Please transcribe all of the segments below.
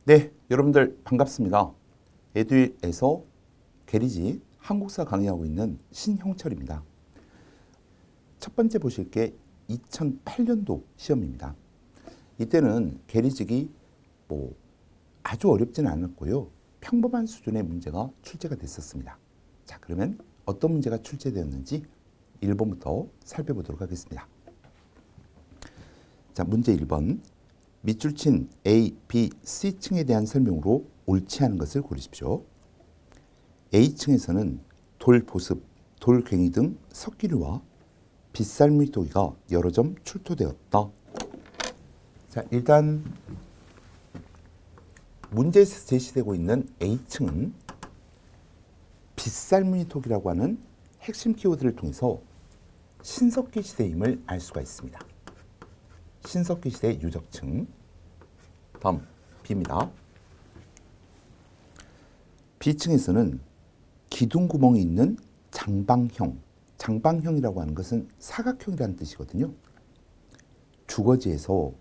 네, 여러분들 반갑습니다. 에듀에서 게리지 한국사 강의하고 있는 신형철입니다. 첫 번째 보실 게 2008년도 시험입니다. 이때는 게리직이 아주 어렵지는 않았고요. 평범한 수준의 문제가 출제가 됐었습니다. 자, 그러면 어떤 문제가 출제되었는지 1번부터 살펴보도록 하겠습니다. 자, 문제 1번. 밑줄 친 A, B, C층에 대한 설명으로 옳지 않은 것을 고르십시오. A층에서는 돌보습, 돌괭이 등 석기류와 빗살무늬토기가 여러 점 출토되었다. 자, 일단 문제에서 제시되고 있는 A층은 빗살무늬토기라고 하는 핵심 키워드를 통해서 신석기 시대임을 알 수가 있습니다. 신석기 시대 유적층. 다음 B입니다. B층에서는 기둥구멍이 있는 장방형. 장방형이라고 하는 것은 사각형이라는 뜻이거든요. 주거지에서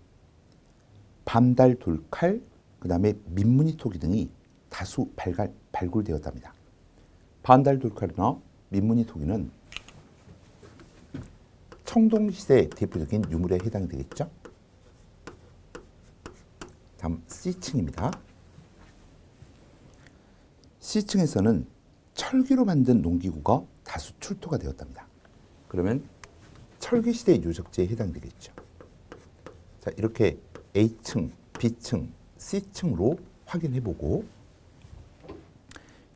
밤달 돌칼, 그 다음에 민무늬토기 등이 다수 발굴되었답니다. 밤달 돌칼이나 민무늬토기는 청동시대의 대표적인 유물에 해당이 되겠죠. 다음 C층입니다. C층에서는 철기로 만든 농기구가 다수 출토가 되었답니다. 그러면 철기시대 유적지에 해당되겠죠. 자, 이렇게 A층, B층, C층으로 확인해보고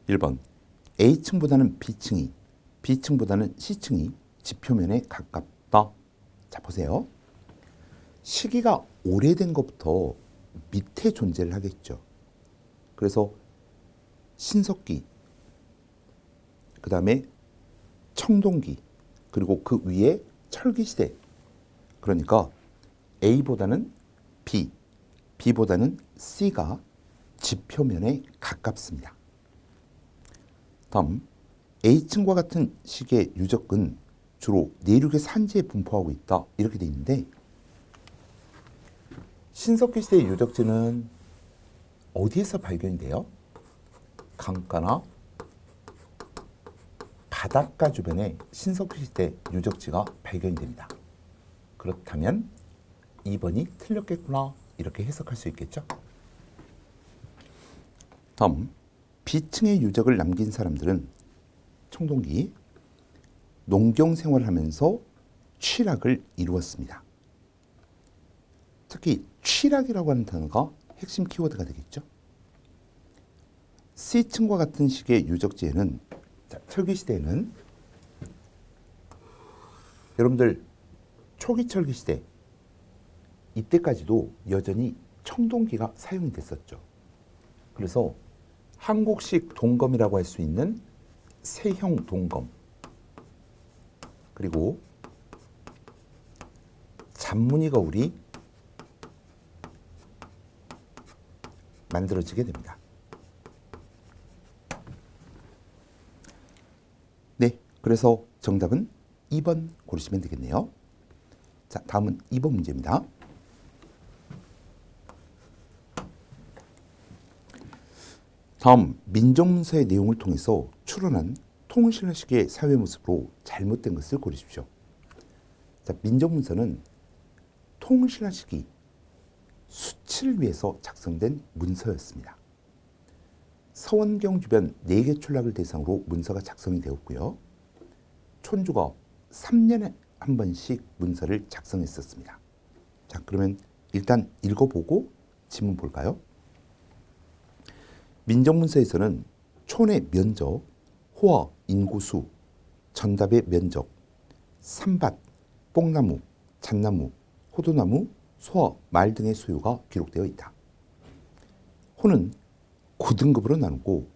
1번 A층보다는 B층이, B층보다는 C층이 지표면에 가깝다. 자, 보세요. 시기가 오래된 것부터 밑에 존재를 하겠죠. 그래서 신석기, 그 다음에 청동기, 그리고 그 위에 철기시대. 그러니까 A보다는 B, B보다는 C가 지표면에 가깝습니다. 다음 A층과 같은 시기의 유적은 주로 내륙의 산지에 분포하고 있다. 이렇게 돼 있는데 신석기 시대의 유적지는 어디에서 발견이 돼요? 강가나 바닷가 주변에 신석기 시대 유적지가 발견이 됩니다. 그렇다면 2번이 틀렸겠구나. 이렇게 해석할 수 있겠죠? 다음 B층의 유적을 남긴 사람들은 청동기, 농경 생활을 하면서 취락을 이루었습니다. 특히 취락이라고 하는 단어가 핵심 키워드가 되겠죠. C층과 같은 시기의 유적지에는 철기시대에는 여러분들 초기 철기시대 이때까지도 여전히 청동기가 사용이 됐었죠. 그래서 한국식 동검이라고 할 수 있는 세형 동검, 그리고 잔무늬 거울이 만들어지게 됩니다. 네, 그래서 정답은 2번 고르시면 되겠네요. 자, 다음은 2번 문제입니다. 다음 민정문서의 내용을 통해서 추론한 통신화 시기의 사회 모습으로 잘못된 것을 고르십시오. 자, 민정문서는 통신화 시기 수치를 위해서 작성된 문서였습니다. 서원경 주변 4개 촌락을 대상으로 문서가 작성이 되었고요. 촌주가 3년에 한 번씩 문서를 작성했었습니다. 자, 그러면 일단 읽어보고 지문 볼까요? 민정문서에서는 촌의 면적, 호화, 인구수, 전답의 면적, 산밭, 뽕나무, 잣나무, 호두나무, 소와 말 등의 소유가 기록되어 있다. 호는 9등급으로 나누고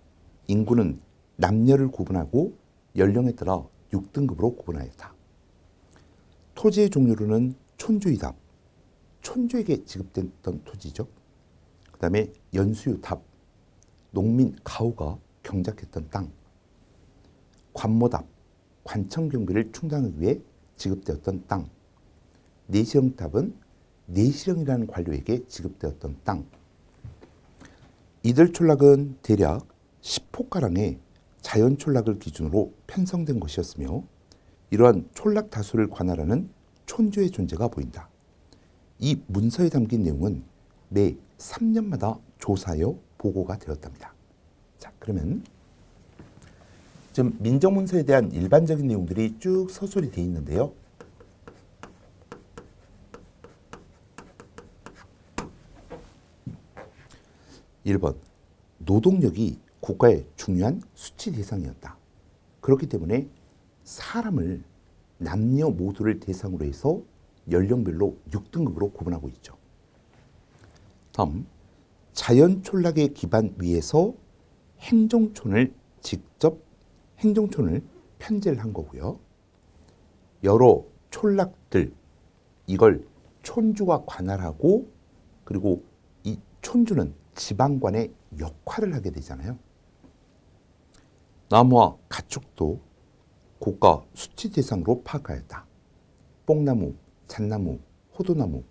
인구는 남녀를 구분하고 연령에 따라 6등급으로 구분하였다. 토지의 종류로는 촌주의답, 촌주에게 지급됐던 토지죠. 그 다음에 연수유답, 농민 가호가 경작했던 땅. 관모답, 관청 경비를 충당하기 위해 지급되었던 땅. 내시령답은 내시령이라는 관료에게 지급되었던 땅. 이들 촌락은 대략 10호가량의 자연 촌락을 기준으로 편성된 것이었으며 이러한 촌락 다수를 관할하는 촌주의 존재가 보인다. 이 문서에 담긴 내용은 매 3년마다 조사하여 보고가 되었답니다. 자, 그러면 지금 민정문서에 대한 일반적인 내용들이 쭉 서술이 되어 있는데요. (1번) 노동력이 국가의 중요한 수치 대상이었다. 그렇기 때문에 사람을 남녀 모두를 대상으로 해서 연령별로 6등급으로 구분하고 있죠. 다음, 자연 촌락의 기반 위에서 행정촌을 편제를 한 거고요. 여러 촌락들, 이걸 촌주가 관할하고 그리고 이 촌주는 지방관의 역할을 하게 되잖아요. 나무와 가축도 국가 수치 대상으로 파악하였다. 뽕나무, 잣나무, 호두나무,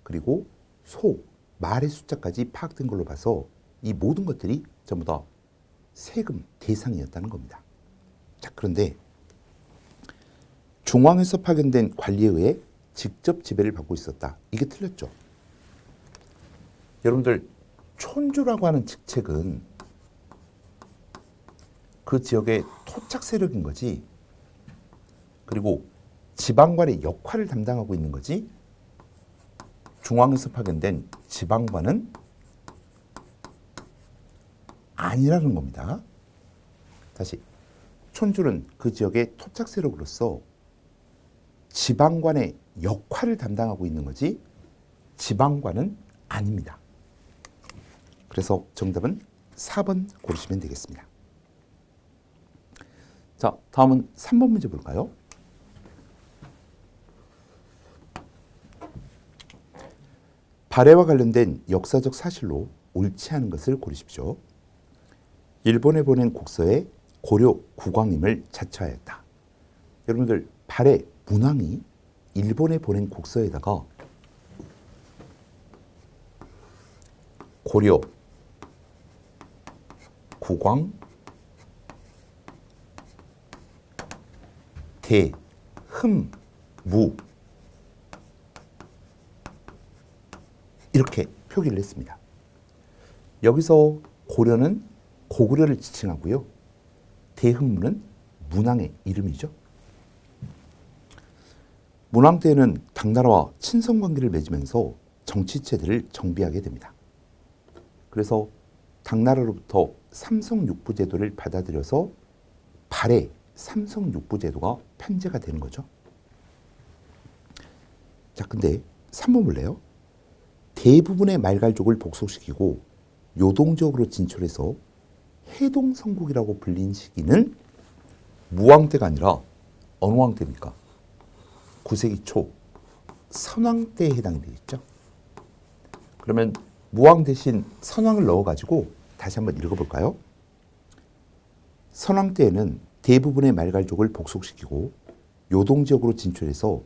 그리고 소, 말의 숫자까지 파악된 걸로 봐서 이 모든 것들이 전부 다 세금 대상이었다는 겁니다. 자, 그런데 중앙에서 파견된 관리에 의해 직접 지배를 받고 있었다. 이게 틀렸죠. 여러분들, 촌주라고 하는 직책은 그 지역의 토착 세력인 거지, 그리고 지방관의 역할을 담당하고 있는 거지, 중앙에서 파견된 지방관은 아니라는 겁니다. 다시, 촌주는 그 지역의 토착 세력으로서 지방관의 역할을 담당하고 있는 거지 지방관은 아닙니다. 그래서 정답은 4번 고르시면 되겠습니다. 자, 다음은 3번 문제 볼까요? 발해와 관련된 역사적 사실로 옳지 않은 것을 고르십시오. 일본에 보낸 국서에 고려 국왕임을 자처하였다. 여러분들, 발해 문왕이 일본에 보낸 국서에다가 고려 국왕 대흠무 이렇게 표기를 했습니다. 여기서 고려는 고구려를 지칭하고요. 대흠무는 문왕의 이름이죠. 문왕 때에는 당나라와 친선 관계를 맺으면서 정치체들을 정비하게 됩니다. 그래서 당나라로부터 삼성육부 제도를 받아들여서 발해 삼성육부 제도가 편제가 되는 거죠. 자, 근데 3번 볼래요? 대부분의 말갈족을 복속시키고 요동지역으로 진출해서 해동성국이라고 불린 시기는 무왕 때가 아니라 어느 왕 때입니까? 9세기 초 선왕 때에 해당이 되겠죠. 그러면 무왕 대신 선왕을 넣어가지고 다시 한번 읽어볼까요? 선왕 때에는 대부분의 말갈족을 복속시키고 요동지역으로 진출해서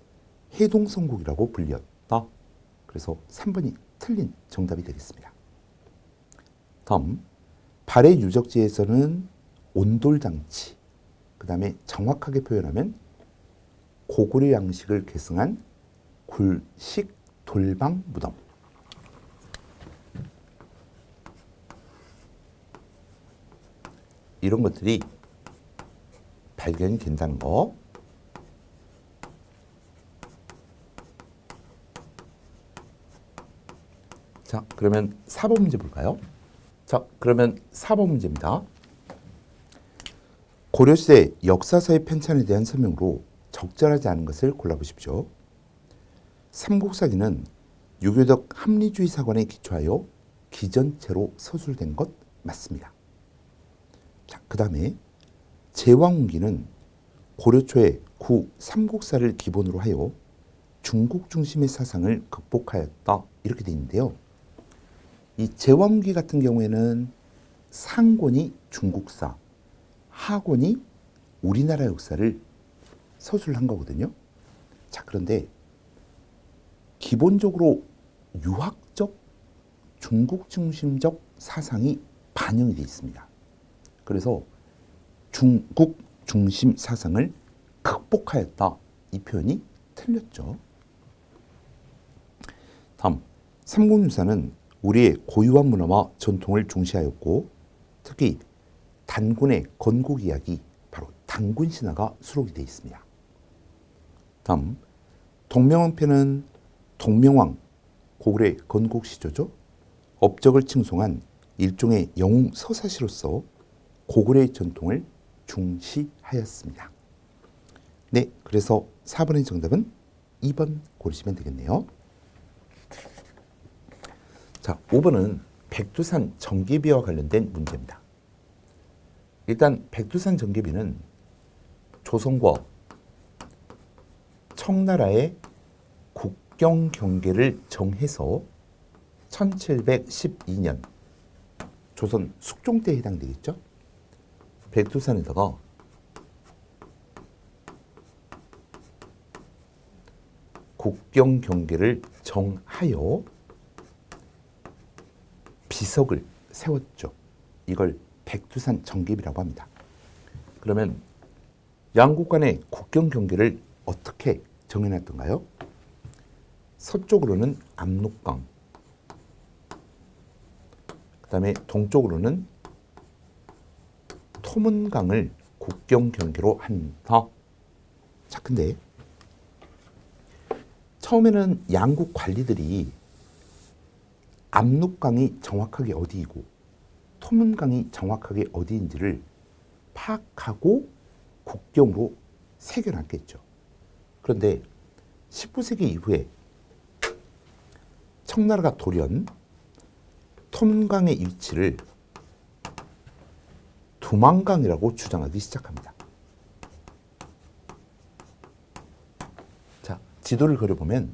해동성국이라고 불렸다. 그래서 3번이 틀린 정답이 되겠습니다. 다음, 발해 유적지에서는 온돌장치, 그 다음에 정확하게 표현하면 고구려 양식을 계승한 굴식 돌방 무덤, 이런 것들이 발견이 된다는 거. 자, 그러면 4번 문제 볼까요? 자, 그러면 4번 문제입니다. 고려시대 역사서의 편찬에 대한 설명으로 적절하지 않은 것을 골라보십시오. 삼국사기는 유교적 합리주의 사관에 기초하여 기전체로 서술된 것 맞습니다. 자, 그 다음에 제왕운기는 고려 초의 구 삼국사를 기본으로 하여 중국 중심의 사상을 극복하였다. 이렇게 되어 있는데요. 이 제왕운기 같은 경우에는 상권이 중국사, 하권이 우리나라 역사를 서술한 거거든요. 자, 그런데 기본적으로 유학적, 중국 중심적 사상이 반영이 되어 있습니다. 그래서 중국 중심 사상을 극복하였다. 이 표현이 틀렸죠. 다음, 삼국유사는 우리의 고유한 문화와 전통을 중시하였고 특히 단군의 건국 이야기, 바로 단군신화가 수록이 되어 있습니다. 다음, 동명왕편은 동명왕, 고구려의 건국 시조죠. 업적을 칭송한 일종의 영웅 서사시로서 고구려의 전통을 중시하였습니다. 네, 그래서 4번의 정답은 2번 고르시면 되겠네요. 자, 5번은 백두산 정계비와 관련된 문제입니다. 일단 백두산 정계비는 조선과 청나라의 국경 경계를 정해서 1712년 조선 숙종 때에 해당되겠죠. 백두산에다가 국경 경계를 정하여 비석을 세웠죠. 이걸 백두산 정계비라고 합니다. 그러면 양국 간의 국경 경계를 어떻게 정해놨던가요? 서쪽으로는 압록강, 그 다음에 동쪽으로는 토문강을 국경 경계로 한다. 자, 근데 처음에는 양국 관리들이 압록강이 정확하게 어디이고 토문강이 정확하게 어디인지를 파악하고 국경으로 새겨놨겠죠. 그런데 19세기 이후에 청나라가 돌연 토문강의 위치를 두만강이라고 주장하기 시작합니다. 자, 지도를 그려보면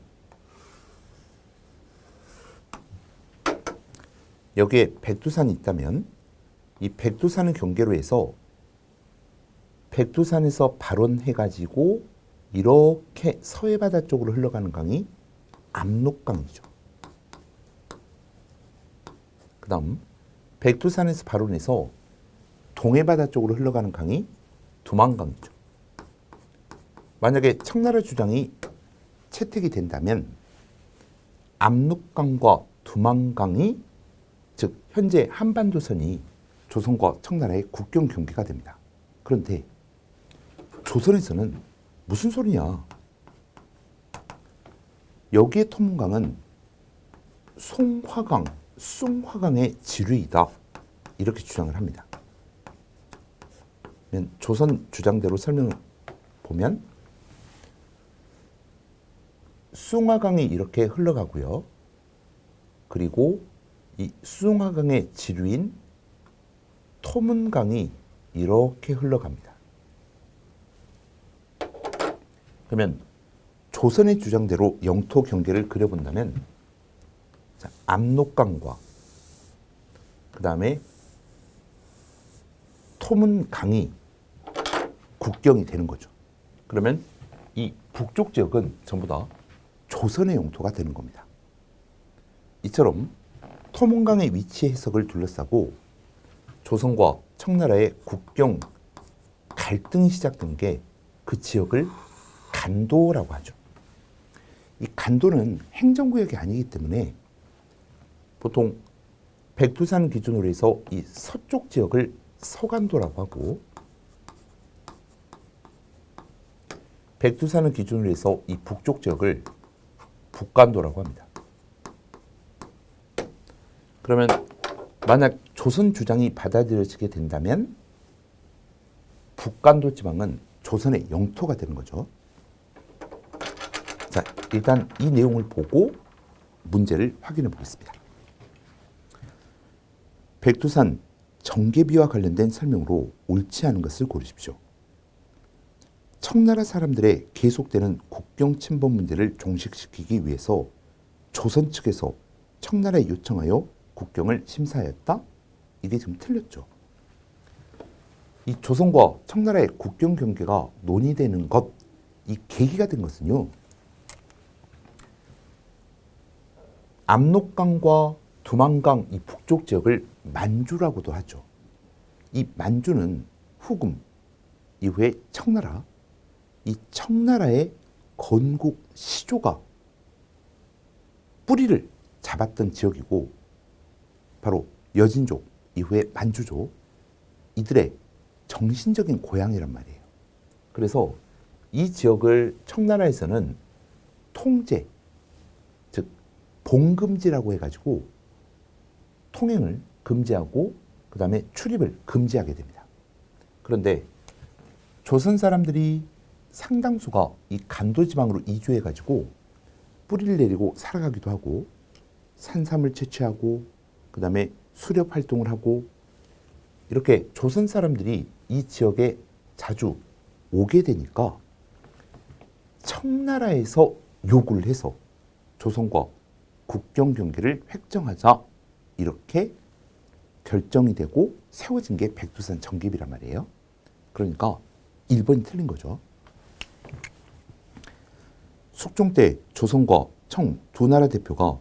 여기에 백두산이 있다면 이 백두산을 경계로 해서 백두산에서 발원해가지고 이렇게 서해바다 쪽으로 흘러가는 강이 압록강이죠. 그 다음 백두산에서 발원해서 동해바다 쪽으로 흘러가는 강이 두만강이죠. 만약에 청나라 주장이 채택이 된다면 압록강과 두만강이 즉 현재 한반도선이 조선과 청나라의 국경 경계가 됩니다. 그런데 조선에서는 무슨 소리냐? 여기에 토문강은 송화강, 숭화강의 지류이다. 이렇게 주장을 합니다. 조선 주장대로 설명을 보면 숭화강이 이렇게 흘러가고요. 그리고 이 숭화강의 지류인 토문강이 이렇게 흘러갑니다. 그러면 조선의 주장대로 영토 경계를 그려본다면 자, 압록강과 그 다음에 토문강이 국경이 되는 거죠. 그러면 이 북쪽 지역은 전부 다 조선의 영토가 되는 겁니다. 이처럼 토문강의 위치 해석을 둘러싸고 조선과 청나라의 국경 갈등이 시작된 게 그 지역을 간도라고 하죠. 이 간도는 행정구역이 아니기 때문에 보통 백두산 기준으로 해서 이 서쪽 지역을 서간도라고 하고 백두산을 기준으로 해서 이 북쪽 지역을 북간도라고 합니다. 그러면 만약 조선 주장이 받아들여지게 된다면 북간도 지방은 조선의 영토가 되는 거죠. 자, 일단 이 내용을 보고 문제를 확인해 보겠습니다. 백두산 정계비와 관련된 설명으로 옳지 않은 것을 고르십시오. 청나라 사람들의 계속되는 국경 침범 문제를 종식시키기 위해서 조선 측에서 청나라에 요청하여 국경을 심사하였다? 이게 지금 틀렸죠. 이 조선과 청나라의 국경 경계가 논의되는 것, 이 계기가 된 것은요. 압록강과 두만강 이 북쪽 지역을 만주라고도 하죠. 이 만주는 후금 이후에 청나라, 이 청나라의 건국 시조가 뿌리를 잡았던 지역이고 바로 여진족 이후에 만주족 이들의 정신적인 고향이란 말이에요. 그래서 이 지역을 청나라에서는 통제, 즉 봉금지라고 해가지고 통행을 금지하고 그 다음에 출입을 금지하게 됩니다. 그런데 조선 사람들이 상당수가 이 간도지방으로 이주해가지고 뿌리를 내리고 살아가기도 하고 산삼을 채취하고 그 다음에 수렵 활동을 하고 이렇게 조선 사람들이 이 지역에 자주 오게 되니까 청나라에서 요구를 해서 조선과 국경 경계를 획정하자 이렇게 결정이 되고 세워진 게 백두산 정기비란 말이에요. 그러니까 1번이 틀린 거죠. 숙종 때 조선과 청 두 나라 대표가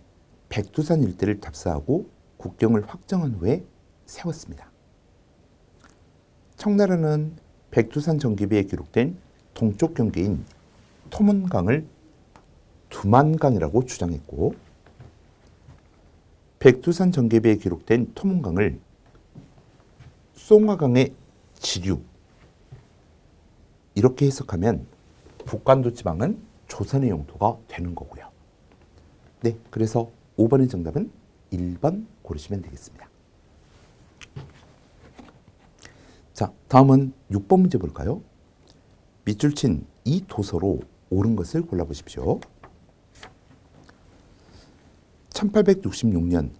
백두산 일대를 답사하고 국경을 확정한 후에 세웠습니다. 청나라는 백두산 정기비에 기록된 동쪽 경계인 토문강을 두만강이라고 주장했고 백두산 정계비에 기록된 토문강을 송화강의 지류 이렇게 해석하면 북간도 지방은 조선의 영토가 되는 거고요. 네, 그래서 5번의 정답은 1번 고르시면 되겠습니다. 자, 다음은 6번 문제 볼까요? 밑줄 친 이 도서로 옳은 것을 골라보십시오. 1866년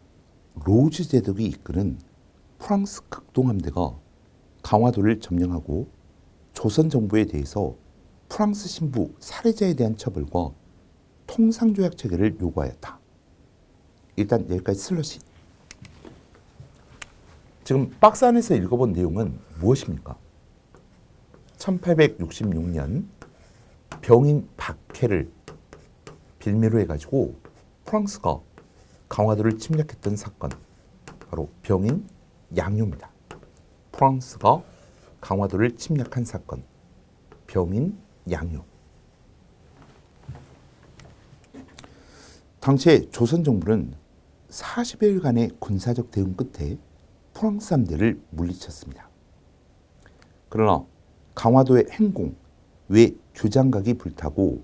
로즈 제독이 이끄는 프랑스 극동함대가 강화도를 점령하고 조선 정부에 대해서 프랑스 신부 살해자에 대한 처벌과 통상조약 체결을 요구하였다. 일단 여기까지 슬러시. 지금 박스 안에서 읽어본 내용은 무엇입니까? 1866년 병인 박해를 빌미로 해가지고 프랑스가 강화도를 침략했던 사건, 바로 병인 양요입니다. 프랑스가 강화도를 침략한 사건, 병인 양요. 당시에 조선 정부는 40여일간의 군사적 대응 끝에 프랑스 함대를 물리쳤습니다. 그러나 강화도의 행공, 외 규장각이 불타고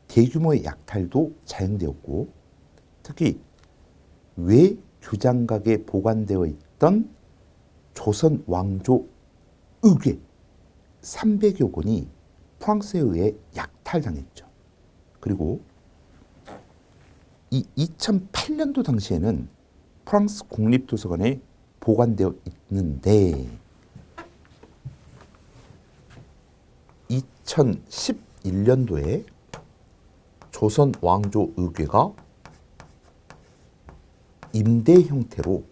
대규모의 약탈도 자행되었고 특히 외 규장각에 보관되어 있던 조선 왕조 의궤 300여 권이 프랑스에 의해 약탈당했죠. 그리고 이 2008년도 당시에는 프랑스 국립도서관에 보관되어 있는데 2011년도에 조선 왕조 의궤가 임대 형태로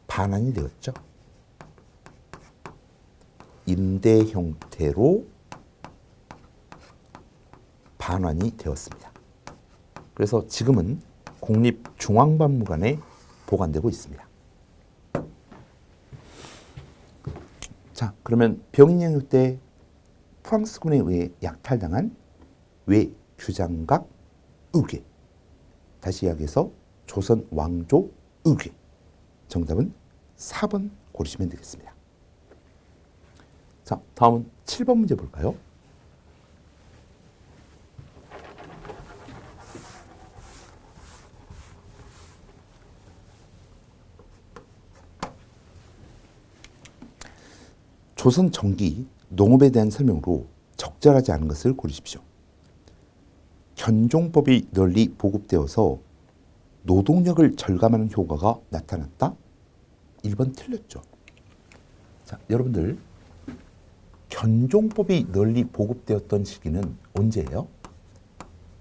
반환이 되었죠. 임대 형태로 반환이 되었습니다. 그래서 지금은 국립중앙박물관에 보관되고 있습니다. 자, 그러면 병인양요 때 프랑스군에 의해 약탈당한 외 규장각 의궤. 다시 이야기해서 조선 왕조 의궤. 정답은 4번 고르시면 되겠습니다. 자, 다음은 7번 문제 볼까요? 조선 전기 농업에 대한 설명으로 적절하지 않은 것을 고르십시오. 견종법이 널리 보급되어서 노동력을 절감하는 효과가 나타났다? 1번 틀렸죠. 자, 여러분들 견종법이 널리 보급되었던 시기는 언제예요?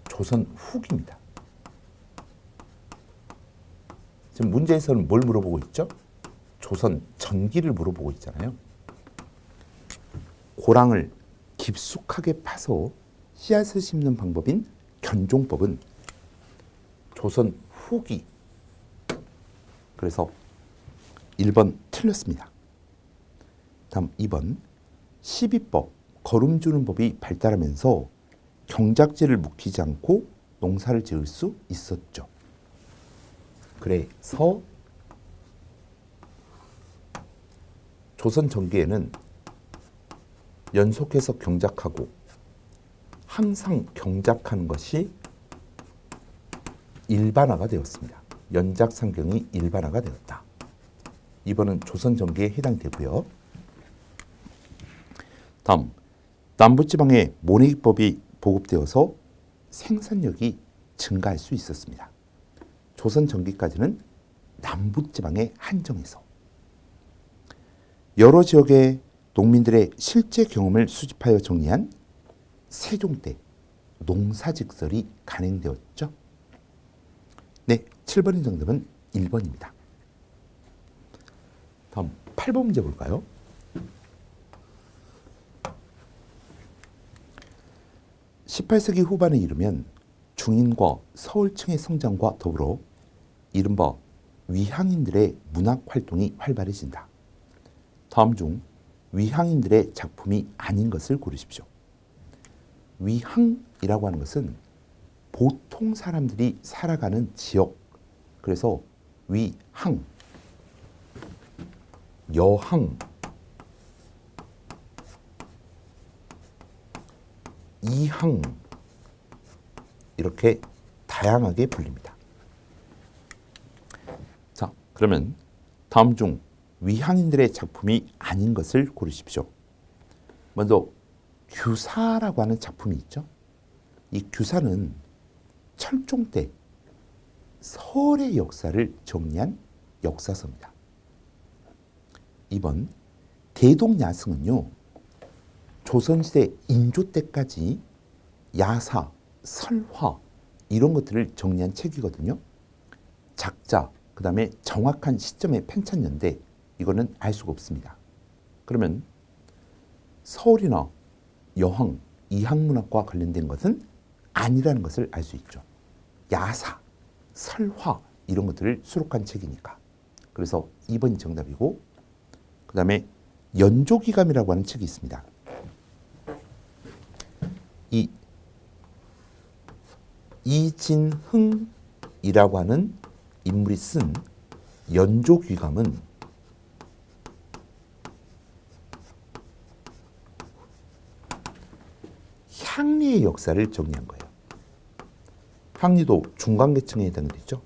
조선 후기입니다. 지금 문제에서는 뭘 물어보고 있죠? 조선 전기를 물어보고 있잖아요. 고랑을 깊숙하게 파서 씨앗을 심는 방법인 견종법은 조선 후기 그래서 1번 틀렸습니다. 다음 2번. 시비법, 거름 주는 법이 발달하면서 경작지를 묵히지 않고 농사를 지을 수 있었죠. 그래서 조선 전기에는 연속해서 경작하고 항상 경작하는 것이 일반화가 되었습니다. 연작상경이 일반화가 되었다. 이번은 조선 전기에 해당되고요. 다음, 남부지방에 모내기법이 보급되어서 생산력이 증가할 수 있었습니다. 조선 전기까지는 남부지방에 한정해서 여러 지역의 농민들의 실제 경험을 수집하여 정리한 세종 때 농사직설이 간행되었죠. 네, 7번의 정답은 1번입니다. 다음 8번 문제 볼까요? (18세기) 후반에 이르면 중인과 서울층의 성장과 더불어 이른바 위항인들의 문학 활동이 활발해진다. 다음 중 위항인들의 작품이 아닌 것을 고르십시오. 위항이라고 하는 것은 보통 사람들이 살아가는 지역, 그래서 위항, 여항, 이항 이렇게 다양하게 불립니다. 자, 그러면 다음 중 위항인들의 작품이 아닌 것을 고르십시오. 먼저 규사라고 하는 작품이 있죠. 이 규사는 철종 때 서울의 역사를 정리한 역사서입니다. 2번 대동야승은요, 조선시대 인조 때까지 야사, 설화 이런 것들을 정리한 책이거든요. 작자, 그 다음에 정확한 시점에 편찬연대, 이거는 알 수가 없습니다. 그러면 서울이나 여항, 이항문학과 관련된 것은 아니라는 것을 알 수 있죠. 야사, 설화 이런 것들을 수록한 책이니까. 그래서 2번이 정답이고, 그 다음에 연조기감이라고 하는 책이 있습니다. 이 이진흥이라고 하는 인물이 쓴 연조귀감은 향리의 역사를 정리한 거예요. 향리도 중간계층에 해당되죠.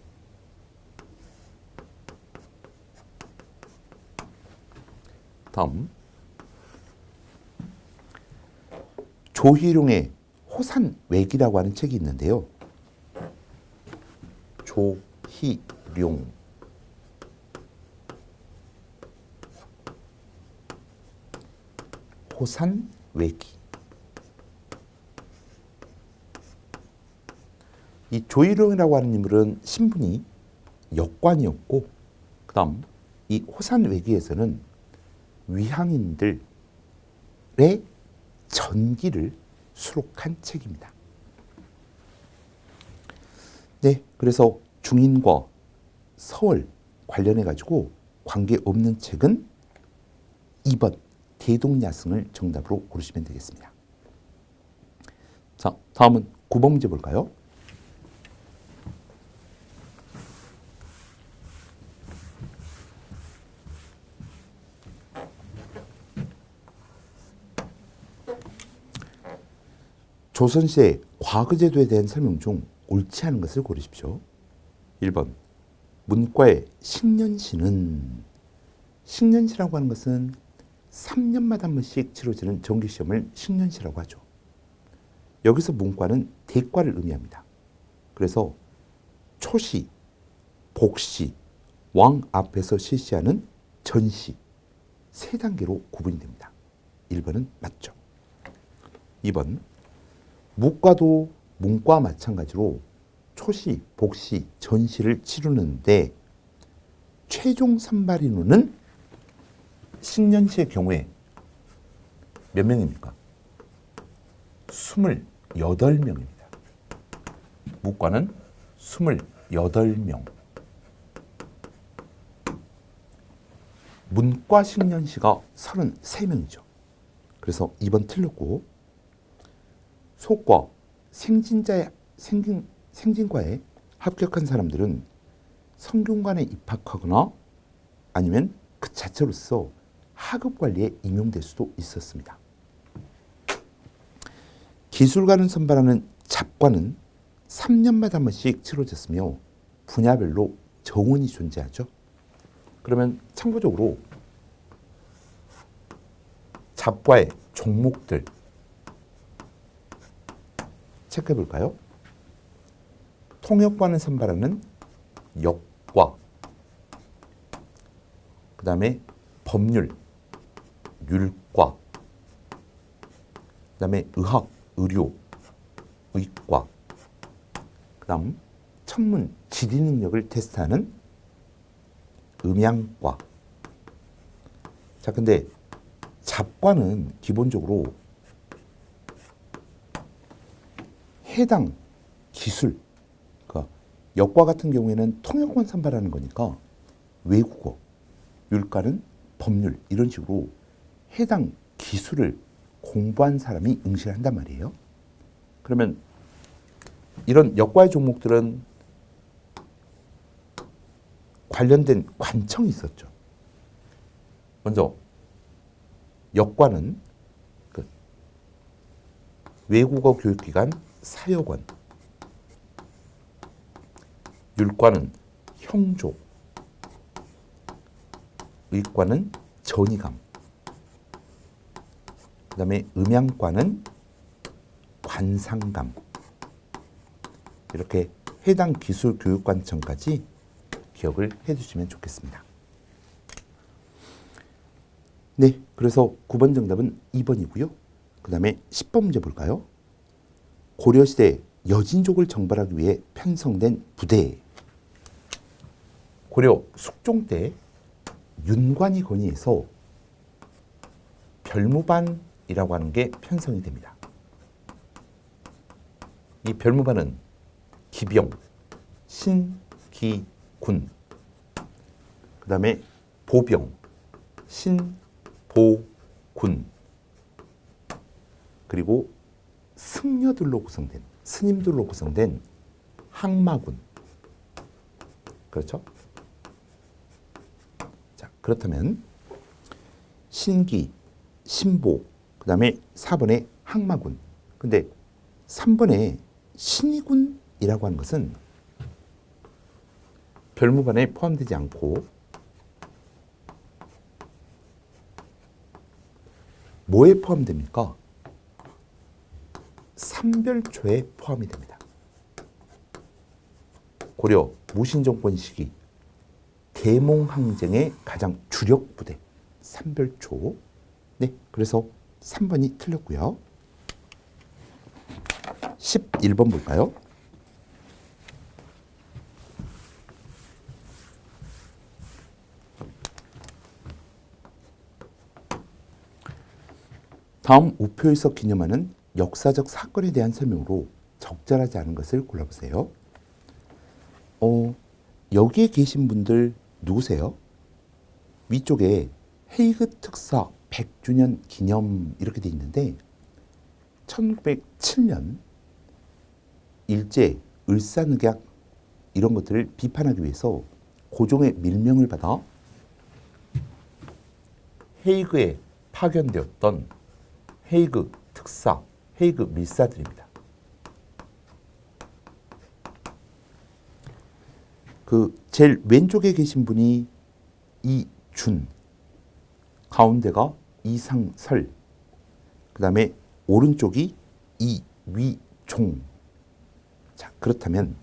다음 조희룡의 호산외기라고 하는 책이 있는데요. 조희룡, 호산외기. 이 조희룡이라고 하는 인물은 신분이 역관이었고, 그 다음 이 호산외기에서는 위항인들의 전기를 수록한 책입니다. 네, 그래서 중인과 서울 관련해 가지고 관계없는 책은 2번 대동야승을 정답으로 고르시면 되겠습니다. 자, 다음은 9번 문제 볼까요? 조선시대 과거제도에 대한 설명 중 옳지 않은 것을 고르십시오. 1번 문과의 식년시는, 식년시라고 하는 것은 3년마다 한 번씩 치러지는 정기시험을 식년시라고 하죠. 여기서 문과는 대과를 의미합니다. 그래서 초시, 복시, 왕 앞에서 실시하는 전시 세 단계로 구분이 됩니다. 1번은 맞죠. 2번 무과도 문과 마찬가지로 초시, 복시, 전시를 치르는데 최종 선발인원은 식년시의 경우에 몇 명입니까? 28명입니다. 무과는 28명. 문과식년시가 33명이죠. 그래서 2번 틀렸고, 소과 생진과에 합격한 사람들은 성균관에 입학하거나 아니면 그 자체로서 하급 관리에 임용될 수도 있었습니다. 기술관을 선발하는 잡과는 3년마다 한 번씩 치러졌으며 분야별로 정원이 존재하죠. 그러면 참고적으로 잡과의 종목들 체크해 볼까요? 통역관을 선발하는 역과, 그 다음에 법률, 율과, 그 다음에 의학, 의료, 의과, 그 다음 천문, 지리 능력을 테스트하는 음양과. 자, 근데 잡과는 기본적으로 해당 기술, 그러니까 역과 같은 경우에는 통역관 선발하는 거니까 외국어, 율과는 법률, 이런 식으로 해당 기술을 공부한 사람이 응시를 한단 말이에요. 그러면 이런 역과의 종목들은 관련된 관청이 있었죠. 먼저 역과는 그 외국어 교육기관 사여관, 율과는 형조, 의과는 전이감, 그 다음에 음양과는 관상감. 이렇게 해당 기술교육관청까지 기억을 해주시면 좋겠습니다. 네, 그래서 9번 정답은 2번이고요. 그 다음에 10번 문제 볼까요? 고려시대 여진족을 정벌하기 위해 편성된 부대. 고려 숙종 때 윤관이 건의해서 별무반이라고 하는 게 편성이 됩니다. 이 별무반은 기병, 신기군, 그 다음에 보병, 신보군, 그리고 승려들로 구성된, 스님들로 구성된 항마군. 그렇죠? 자, 그렇다면 신기, 신보, 그 다음에 4번에 항마군. 근데 3번에 신이군이라고 하는 것은 별무반에 포함되지 않고 뭐에 포함됩니까? 삼별초에 포함이 됩니다. 고려 무신정권 시기 계몽항쟁의 가장 주력 부대 삼별초. 네, 그래서 3번이 틀렸고요. 11번 볼까요? 다음 우표에서 기념하는 역사적 사건에 대한 설명으로 적절하지 않은 것을 골라보세요. 여기에 계신 분들 누구세요? 위쪽에 헤이그 특사 100주년 기념 이렇게 돼 있는데 1907년 일제, 을사늑약 이런 것들을 비판하기 위해서 고종의 밀명을 받아 헤이그에 파견되었던 헤이그 특사, 헤이그 밀사들입니다. 그 제일 왼쪽에 계신 분이 이준, 가운데가 이상설, 그 다음에 오른쪽이 이위종. 자, 그렇다면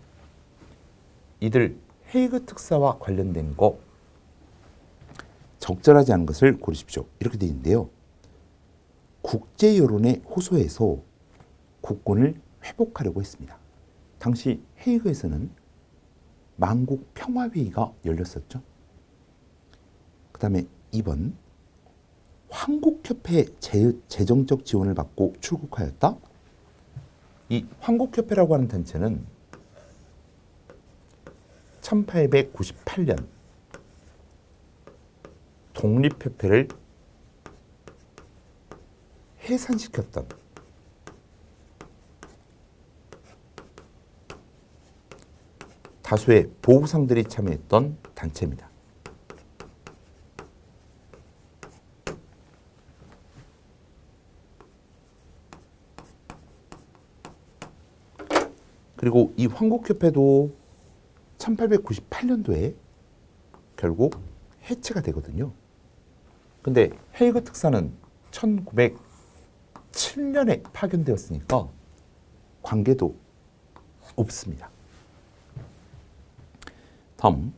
이들 헤이그 특사와 관련된 거 적절하지 않은 것을 고르십시오. 이렇게 되어 있는데요. 국제 여론에 호소해서 국권을 회복하려고 했습니다. 당시 헤이그에서는 만국 평화회의가 열렸었죠. 그 다음에 2번 황국협회 재정적 지원을 받고 출국하였다. 이 황국협회라고 하는 단체는 1898년 독립협회를 해산시켰던 다수의 보부상들이 참여했던 단체입니다. 그리고 이 황국협회도 1898년도에 결국 해체가 되거든요. 근데 헤이그 특사는 1907년에 파견되었으니까 관계도 없습니다. 다음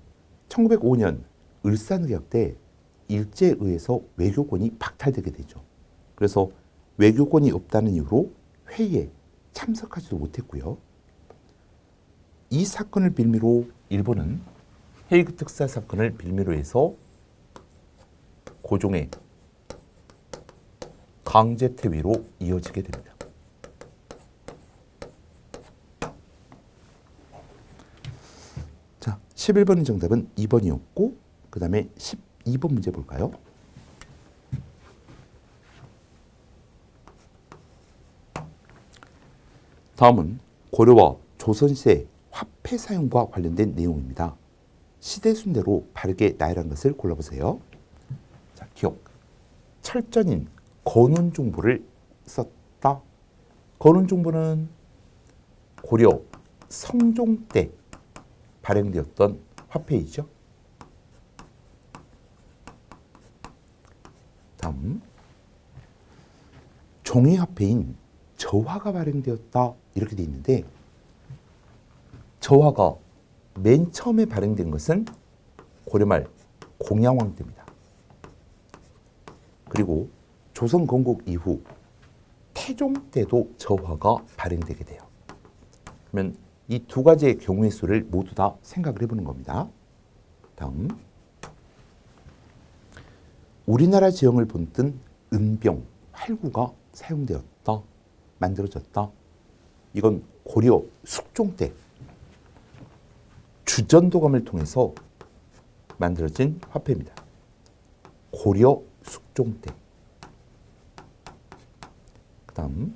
1905년 을사늑약 때 일제에 의해서 외교권이 박탈되게 되죠. 그래서 외교권이 없다는 이유로 회의에 참석하지도 못했고요. 이 사건을 빌미로 일본은 헤이그 특사 사건을 빌미로 해서 고종의 강제 퇴위로 이어지게 됩니다. 자, 11번의 정답은 2번이었고 그 다음에 12번 문제 볼까요? 다음은 고려와 조선시대 화폐 사용과 관련된 내용입니다. 시대 순대로 바르게 나열한 것을 골라보세요. 자, 기억. 철전인 건운중보를 썼다. 건운중보는 고려 성종 때 발행되었던 화폐이죠. 다음 종이화폐인 저화가 발행되었다 이렇게 되어 있는데 저화가 맨 처음에 발행된 것은 고려말 공양왕 때입니다. 그리고 조선 건국 이후 태종 때도 저화가 발행되게 돼요. 그러면 이 두 가지의 경우의 수를 모두 다 생각을 해보는 겁니다. 다음 우리나라 지형을 본뜬 은병, 활구가 사용되었다, 만들어졌다. 이건 고려 숙종 때 주전도감을 통해서 만들어진 화폐입니다. 고려 숙종 때. 그 다음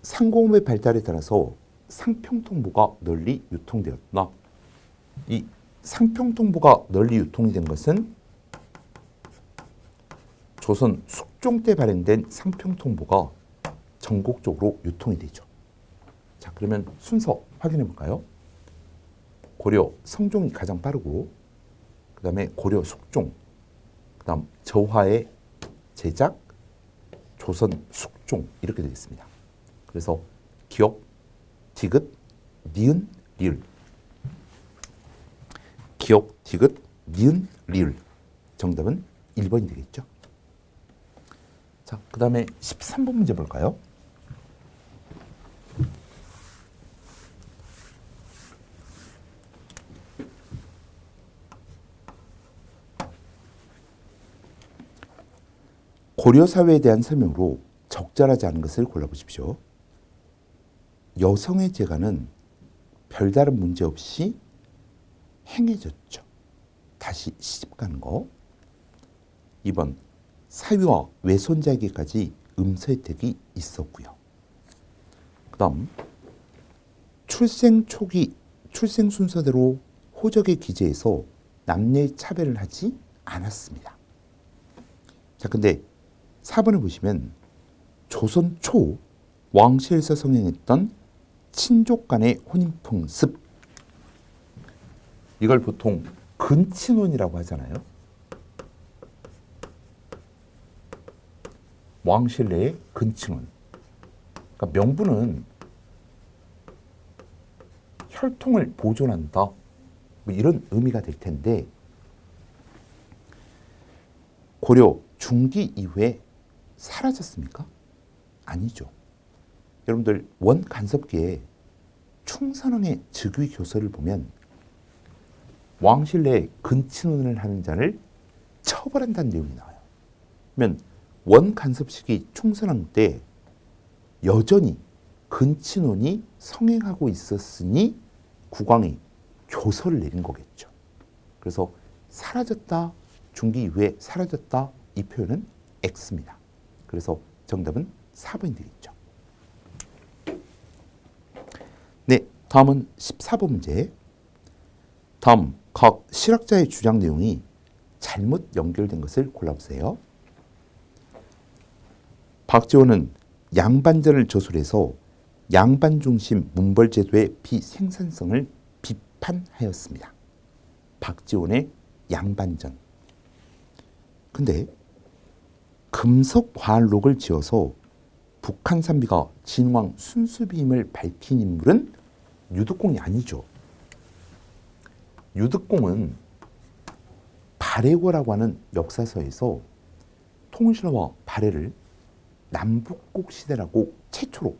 상공업의 발달에 따라서 상평통보가 널리 유통되었다. 이 상평통보가 널리 유통이 된 것은 조선 숙종 때 발행된 상평통보가 전국적으로 유통이 되죠. 자, 그러면 순서 확인해 볼까요? 고려 성종이 가장 빠르고 그 다음에 고려 숙종, 그 다음 저화의 제작, 조선 숙종 이렇게 되겠습니다. 그래서 기역, 디귿, 니은, 리을. 기역, 디귿, 니은, 리을. 정답은 1번이 되겠죠. 자, 그 다음에 13번 문제 볼까요? 고려 사회에 대한 설명으로 적절하지 않은 것을 골라보십시오. 여성의 재간은 별다른 문제 없이 행해졌죠. 다시 시집가는 거. 2번 사위와 외손자에게까지 음서 혜택이 있었고요. 그 다음 출생 초기 출생 순서대로 호적에 기재해서 남녀의 차별을 하지 않았습니다. 자, 근데 4번을 보시면 조선 초 왕실에서 성행했던 친족 간의 혼인풍습, 이걸 보통 근친혼이라고 하잖아요. 왕실 내의 근친혼. 그러니까 명분은 혈통을 보존한다, 뭐 이런 의미가 될 텐데 고려 중기 이후에 사라졌습니까? 아니죠. 여러분들 원간섭기에 충선왕의 즉위 교서를 보면 왕실 내에 근친혼을 하는 자를 처벌한다는 내용이 나와요. 그러면 원간섭 시기 충선왕 때 여전히 근친혼이 성행하고 있었으니 국왕이 교서를 내린 거겠죠. 그래서 사라졌다, 중기 이후에 사라졌다, 이 표현은 X입니다. 그래서 정답은 4번이 되겠죠. 네, 다음은 14번 문제. 다음 각 실학자의 주장 내용이 잘못 연결된 것을 골라보세요. 박지원은 양반전을 저술해서 양반 중심 문벌 제도의 비생산성을 비판하였습니다. 박지원의 양반전. 근데 금석과학록을 지어서 북한 산비가 진왕 순수비임을 밝힌 인물은 유득공이 아니죠. 유득공은 발해고라고 하는 역사서에서 통신화와 발해를 남북국 시대라고 최초로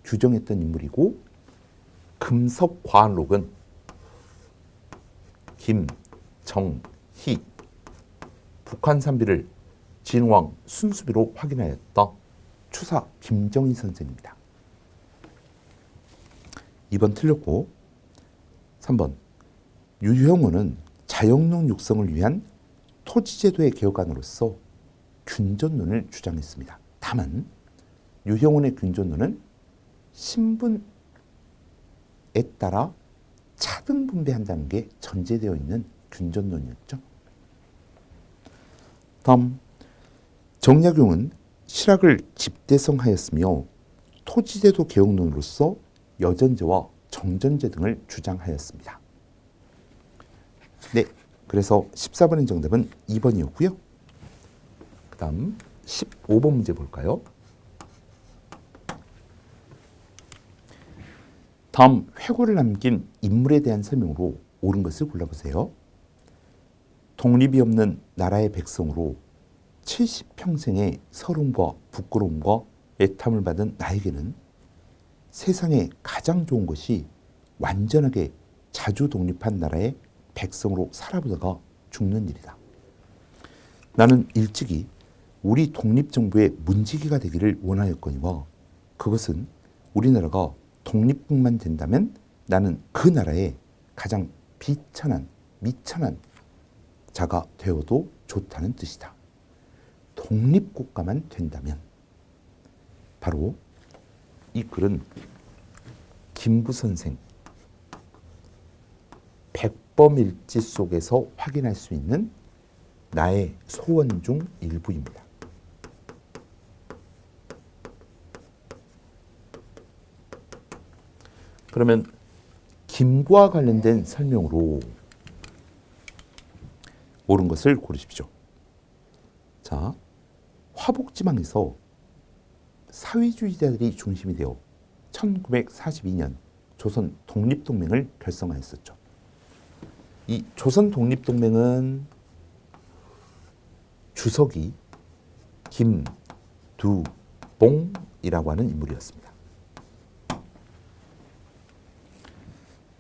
규정했던 인물이고, 금석과학록은 김정희 북한 산비를 진왕 순수비로 확인하였다. 추사 김정희 선생입니다. 2번 틀렸고, 3번 유형호는 자영농 육성을 위한 토지제도의 개혁안으로서 균전론을 주장했습니다. 다만 유형원의 균전론은 신분에 따라 차등 분배한다는 게 전제되어 있는 균전론이었죠. 다음 정약용은 실학을 집대성하였으며 토지제도 개혁론으로서 여전제와 정전제 등을 주장하였습니다. 네, 그래서 14번의 정답은 2번이었고요. 그 다음 15번 문제 볼까요? 다음 회고를 남긴 인물에 대한 설명으로 옳은 것을 골라보세요. 독립이 없는 나라의 백성으로 70평생의 서름과 부끄러움과 애탐을 받은 나에게는 세상에 가장 좋은 것이 완전하게 자주 독립한 나라의 백성으로 살아보다가 죽는 일이다. 나는 일찍이 우리 독립정부의 문지기가 되기를 원하였거니와 그것은 우리나라가 독립국만 된다면 나는 그 나라의 가장 비천한 미천한 자가 되어도 좋다는 뜻이다. 독립국가만 된다면. 바로 이 글은 김구 선생 백범일지 속에서 확인할 수 있는 나의 소원 중 일부입니다. 그러면 김구와 관련된 설명으로 옳은 것을 고르십시오. 자, 화북지방에서 사회주의자들이 중심이 되어 1942년 조선 독립동맹을 결성하였었죠. 이 조선 독립동맹은 주석이 김두봉이라고 하는 인물이었습니다.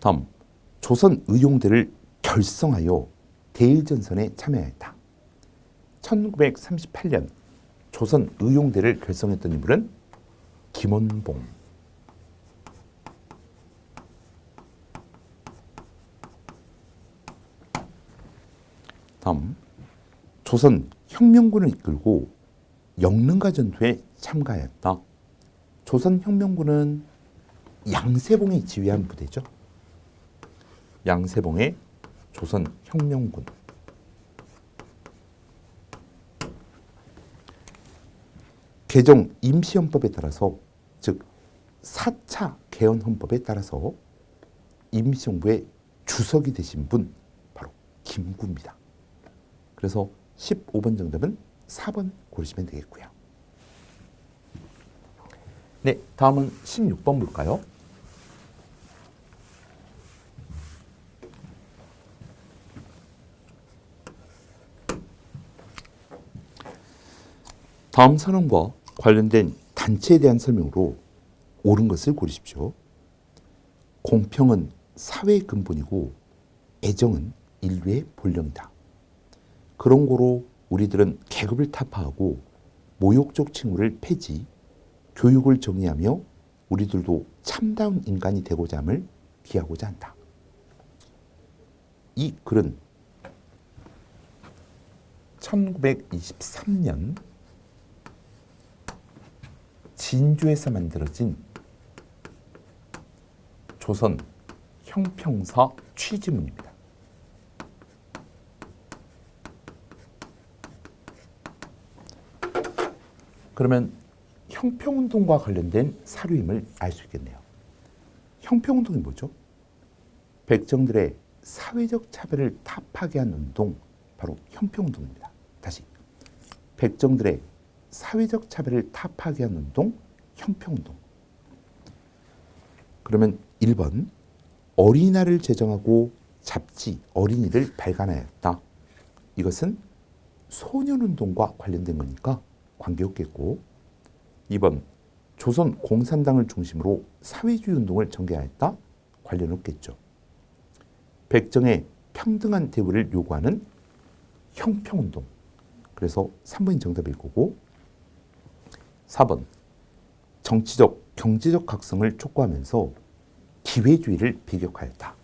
다음, 조선 의용대를 결성하여 대일전선에 참여하였다. 1938년 조선 의용대를 결성했던 인물은 김원봉. 다음, 조선 혁명군을 이끌고 영릉가 전투에 참가하였다. 조선 혁명군은 양세봉이 지휘한 부대죠. 양세봉의 조선 혁명군. 개정 임시헌법에 따라서, 즉 4차 개헌헌법에 따라서 임시정부의 주석이 되신 분 바로 김구입니다. 그래서 15번 정답은 4번 고르시면 되겠고요. 네, 다음은 16번 볼까요? 다음 선언과 관련된 단체에 대한 설명으로 옳은 것을 고르십시오. 공평은 사회의 근본이고 애정은 인류의 본령이다. 그런 거로 우리들은 계급을 타파하고 모욕적 칭호를 폐지, 교육을 정의하며 우리들도 참다운 인간이 되고자 함을 기하고자 한다. 이 글은 1923년 진주에서 만들어진 조선 형평사 취지문입니다. 그러면 형평운동과 관련된 사료임을 알 수 있겠네요. 형평운동이 뭐죠? 백정들의 사회적 차별을 타파하게 한 운동, 바로 형평운동입니다. 다시, 백정들의 사회적 차별을 타파하게 한 운동, 형평운동. 그러면 1번, 어린이날을 제정하고 잡지, 어린이를 발간하였다. 이것은 소년운동과 관련된 거니까 관계없겠고, 2번, 조선 공산당을 중심으로 사회주의 운동을 전개하였다. 관련 없겠죠. 백정의 평등한 대우를 요구하는 형평운동. 그래서 3번이 정답일 거고, 4번, 정치적, 경제적 각성을 촉구하면서 기회주의를 배격하였다.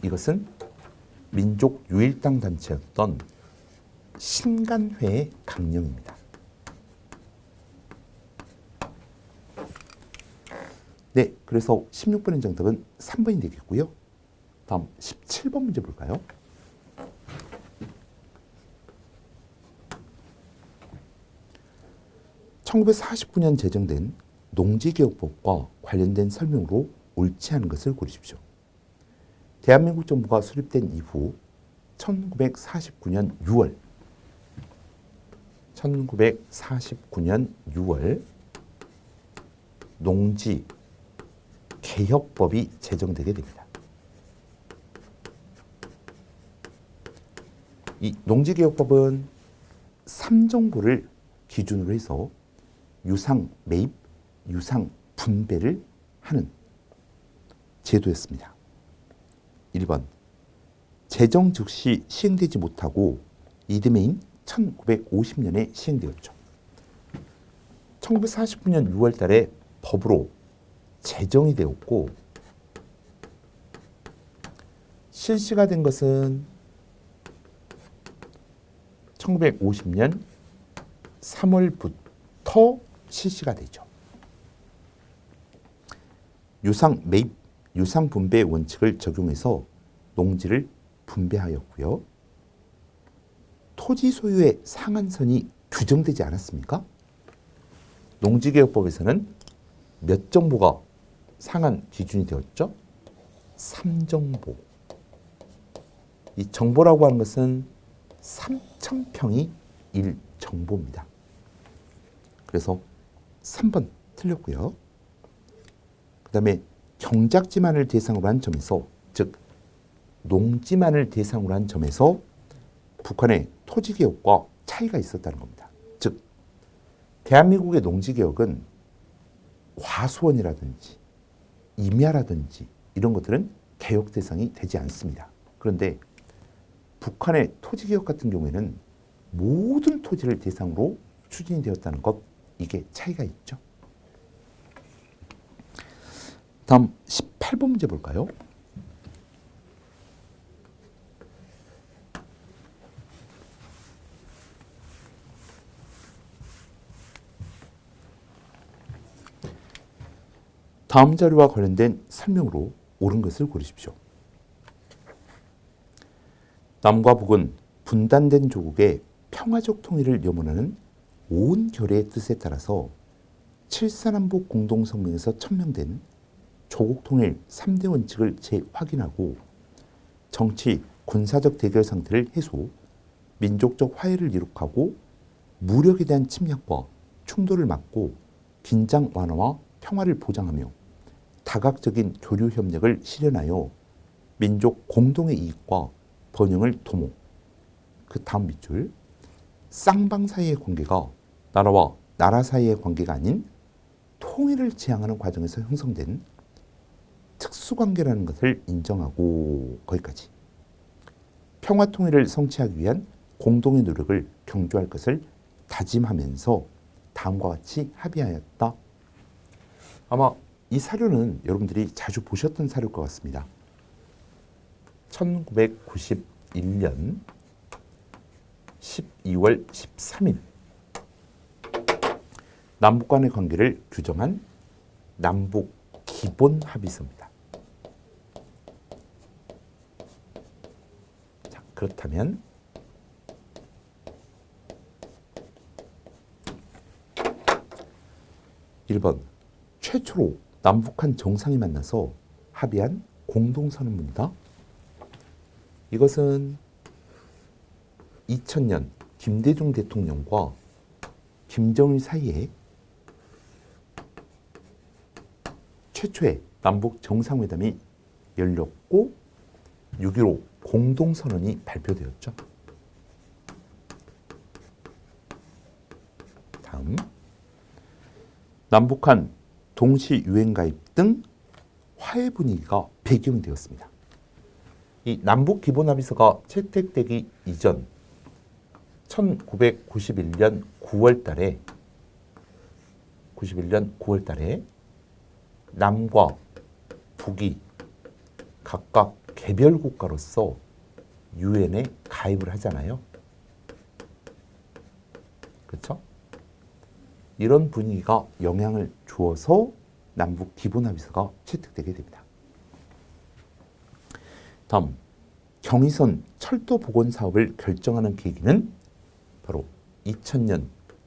이것은 민족 유일당 단체였던 신간회의 강령입니다. 네, 그래서 16번의 정답은 3번이 되겠고요. 다음 17번 문제 볼까요? (1949년) 제정된 농지개혁법과 관련된 설명으로 옳지 않은 것을 고르십시오. 대한민국 정부가 수립된 이후 1949년 6월 농지개혁법이 제정되게 됩니다. 이 농지개혁법은 3정보를 기준으로 해서 유상 매입, 유상 분배를 하는 제도였습니다. 1번, 제정 즉시 시행되지 못하고 이듬해인 1950년에 시행되었죠. 1949년 6월 달에 법으로 제정이 되었고 실시가 된 것은 1950년 3월부터 실시가 되죠. 유상 매입, 유상 분배 원칙을 적용해서 농지를 분배하였고요. 토지 소유의 상한선이 규정되지 않았습니까? 농지개혁법에서는 몇 정보가 상한 기준이 되었죠? 3정보. 이 정보라고 하는 것은 3,000평이 1정보입니다. 그래서 3번 틀렸고요. 그 다음에 경작지만을 대상으로 한 점에서, 즉 농지만을 대상으로 한 점에서 북한의 토지개혁과 차이가 있었다는 겁니다. 즉 대한민국의 농지개혁은 과수원이라든지 임야라든지 이런 것들은 개혁 대상이 되지 않습니다. 그런데 북한의 토지개혁 같은 경우에는 모든 토지를 대상으로 추진이 되었다는 것, 이게 차이가 있죠. 다음 18번 문제 볼까요? 다음 자료와 관련된 설명으로 옳은 것을 고르십시오. 남과 북은 분단된 조국의 평화적 통일을 염원하는 온 결의의 뜻에 따라서 7.4남북 공동성명에서 천명된 조국통일 3대 원칙을 재확인하고 정치, 군사적 대결 상태를 해소, 민족적 화해를 이룩하고 무력에 대한 침략과 충돌을 막고 긴장 완화와 평화를 보장하며 다각적인 교류 협력을 실현하여 민족 공동의 이익과 번영을 도모. 그 다음 밑줄, 쌍방 사이의 관계가 나라와 나라 사이의 관계가 아닌 통일을 지향하는 과정에서 형성된 특수관계라는 것을 인정하고, 거기까지. 평화 통일을 성취하기 위한 공동의 노력을 경주할 것을 다짐하면서 다음과 같이 합의하였다. 아마 이 사료는 여러분들이 자주 보셨던 사료일 것 같습니다. 1991년 12월 13일 남북 간의 관계를 규정한 남북 기본 합의서입니다. 자, 그렇다면 1번 최초로 남북한 정상이 만나서 합의한 공동선언문이다. 이것은 2000년 김대중 대통령과 김정일 사이에 최초의 남북 정상회담이 열렸고 6.15 공동선언이 발표되었죠. 다음 남북한 동시 유엔 가입 등 화해 분위기가 배경이 되었습니다. 이 남북 기본 합의서가 채택되기 이전 1991년 9월 달에 남과 북이 각각 개별 국가로서 유엔에 가입을 하잖아요. 그렇죠? 이런 분위기가 영향을 주어서 남북 기본 합의서가 채택되게 됩니다. 다음, 경의선 철도 복원 사업을 결정하는 계기는 바로 2000년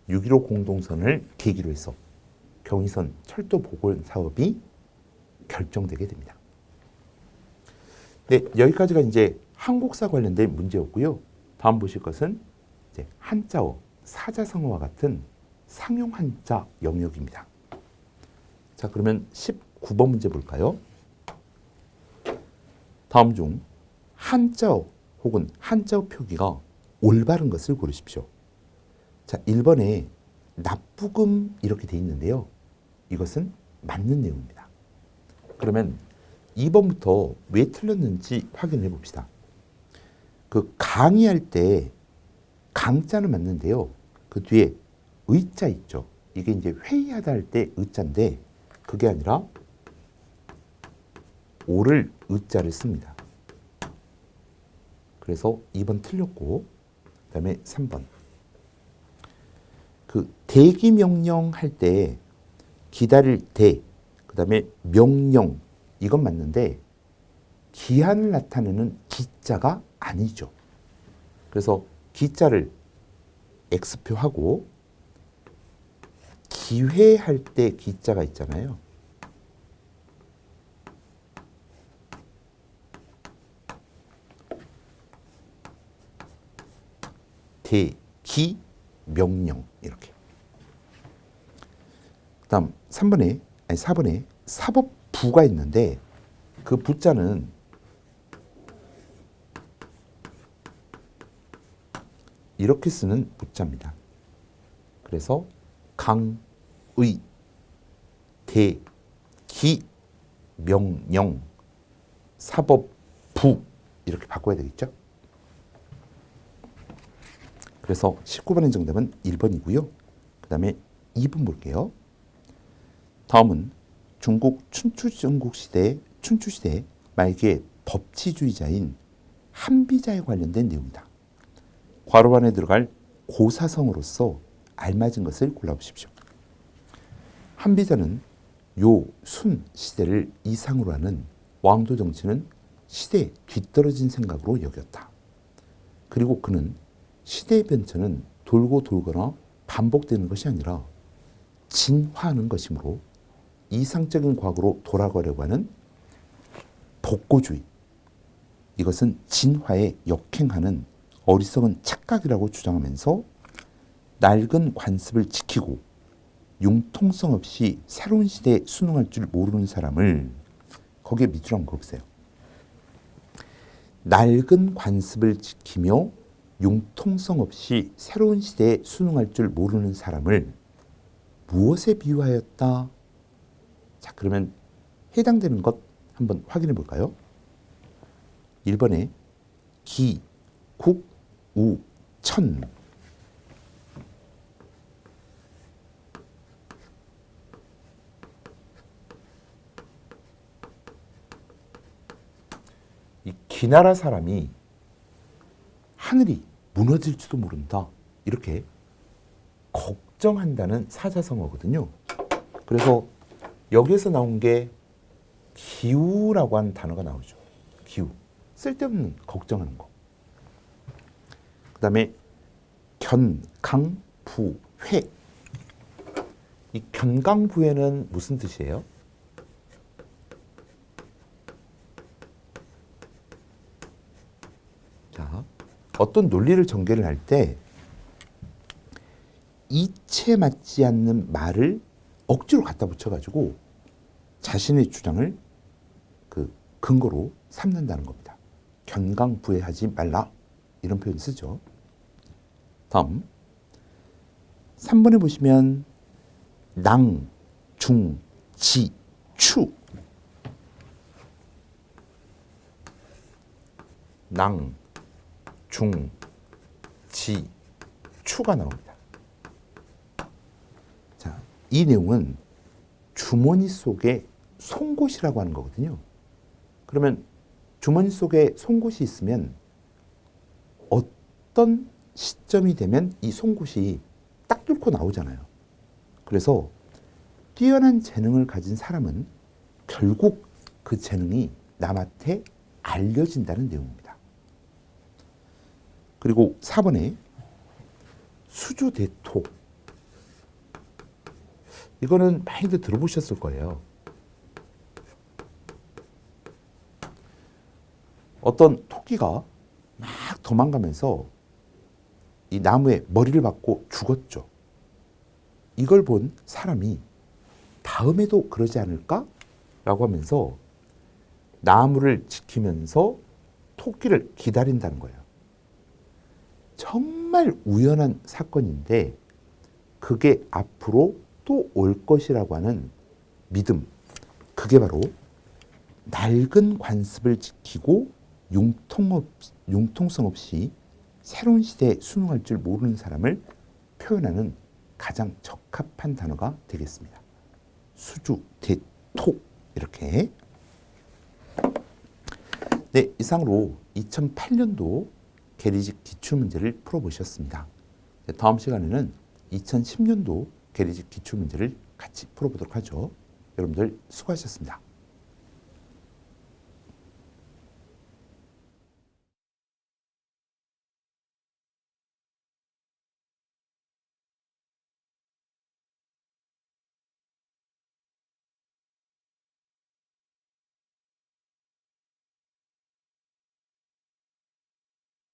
6.15 공동선언을 계기로 해서 경의선 철도 복원 사업이 결정되게 됩니다. 네, 여기까지가 이제 한국사 관련된 문제였고요. 다음 보실 것은 이제 한자어, 사자성어와 같은 상용 한자 영역입니다. 자, 그러면 19번 문제 볼까요? 다음 중 한자어 혹은 한자어 표기가 올바른 것을 고르십시오. 자, 1번에 납부금 이렇게 돼 있는데요. 이것은 맞는 내용입니다. 그러면 2번부터 왜 틀렸는지 확인해 봅시다. 그 강의할 때 강자는 맞는데요. 그 뒤에 의자 있죠. 이게 이제 회의하다 할 때 의자인데 그게 아니라 오를 의자를 씁니다. 그래서 2번 틀렸고 그다음에 3번. 그 대기 명령 할 때 기다릴 대 그다음에 명령 이건 맞는데 기한을 나타내는 기자가 아니죠. 그래서 기자를 X표하고 기회할 때 기자가 있잖아요. 대기 명령 이렇게. 그다음 4번에 사법부가 있는데 그 부자는 이렇게 쓰는 부자입니다. 그래서 강의 대기 명령 사법부 이렇게 바꿔야 되겠죠? 그래서 19번의 정답은 1번이고요. 그 다음에 2번 볼게요. 다음은 중국 춘추전국 시대 춘추시대 말기의 법치주의자인 한비자에 관련된 내용이다. 괄호 안에 들어갈 고사성어로서 알맞은 것을 골라보십시오. 한비자는 요, 순 시대를 이상으로 하는 왕조 정치는 시대에 뒤떨어진 생각으로 여겼다. 그리고 그는 시대의 변천은 돌고 돌거나 반복되는 것이 아니라 진화하는 것이므로 이상적인 과거로 돌아가려고 하는 복고주의, 이것은 진화에 역행하는 어리석은 착각이라고 주장하면서 낡은 관습을 지키고 융통성 없이 새로운 시대에 순응할 줄 모르는 사람을 거기에 밑줄 한번 그어보세요. 낡은 관습을 지키며 융통성 없이 새로운 시대에 순응할 줄 모르는 사람을 무엇에 비유하였다? 자, 그러면 해당되는 것 한번 확인해 볼까요? 1번에 기, 국, 우, 천. 이 기나라 사람이 하늘이 무너질지도 모른다. 이렇게 걱정한다는 사자성어거든요. 그래서 여기에서 나온 게 기우라고 하는 단어가 나오죠. 기우. 쓸데없는 걱정하는 거. 그 다음에 견강부회. 이 견강부회는 무슨 뜻이에요? 자, 어떤 논리를 전개를 할 때 이치에 맞지 않는 말을 억지로 갖다 붙여가지고 자신의 주장을 그 근거로 삼는다는 겁니다. 견강부회하지 말라. 이런 표현 쓰죠. 다음 3번에 보시면 낭, 중, 지, 추. 낭, 중, 지, 추가 나옵니다. 자, 이 내용은 주머니 속에 송곳이라고 하는 거거든요. 그러면 주머니 속에 송곳이 있으면 어떤 시점이 되면 이 송곳이 딱 뚫고 나오잖아요. 그래서 뛰어난 재능을 가진 사람은 결국 그 재능이 남한테 알려진다는 내용입니다. 그리고 4번에 수주대토. 이거는 많이들 들어보셨을 거예요. 어떤 토끼가 막 도망가면서 이 나무에 머리를 박고 죽었죠. 이걸 본 사람이 다음에도 그러지 않을까? 라고 하면서 나무를 지키면서 토끼를 기다린다는 거예요. 정말 우연한 사건인데 그게 앞으로 또 올 것이라고 하는 믿음. 그게 바로 낡은 관습을 지키고 융통성 없이 새로운 시대에 순응할 줄 모르는 사람을 표현하는 가장 적합한 단어가 되겠습니다. 수주, 대토. 이렇게. 네, 이상으로 2008년도 계리식 기출문제를 풀어보셨습니다. 다음 시간에는 2010년도 계리식 기출문제를 같이 풀어보도록 하죠. 여러분들 수고하셨습니다.